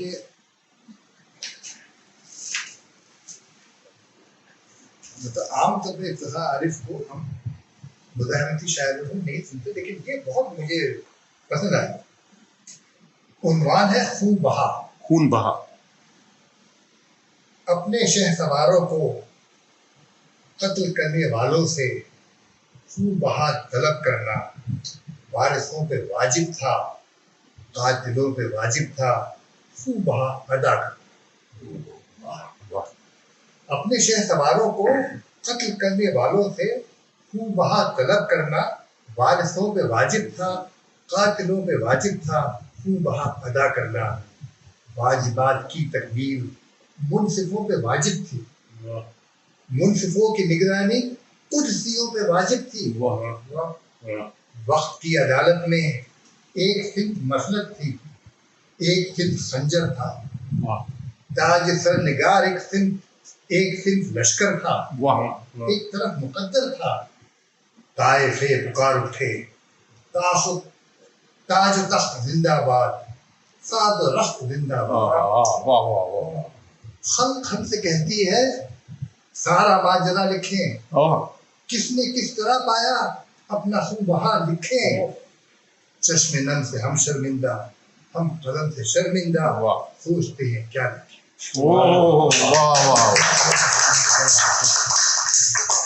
کہ مطلب عام طور پہ ابتداء عارف کو ہم مداحمتی شاعروں کو نہیں سنتے، لیکن یہ بہت مجھے پسند آیا. عنوان ہے خون بہا. خون بہا. اپنے شہ سواروں کو قتل کرنے والوں سے خون بہا طلب کرنا وارثوں پہ واجب تھا، قاتلوں پہ واجب تھا خون بہا ادا کرنا. اپنے شہ سواروں کو قتل کرنے والوں سے خون بہا طلب کرنا وارثوں پہ واجب تھا، قاتلوں پہ واجب تھا خون بہا ادا کرنا. واجبات کی تکمیل منصفوں پہ واجب تھی، منصفوں کی نگرانی قدسیوں پہ واجب تھی. وقت کی عدالت میں ایک صنف مسلک تھی، ایک صنف خنجر تھا. تاج سر نگار ایک صنف لشکر تھا. ایک طرف مقدر تھا، طائفے پکار اٹھے تاج و تخت زندہ باد، سعد و رخت زندہ باد. خلق ہم سے کہتی ہے سارا ماجرا لکھیں، کس نے کس طرح پایا اپنا خون بہا لکھیں. چشم نم سے ہم شرمندہ، ہم قلم سے شرمندہ، سوچتے ہیں کیا لکھیں.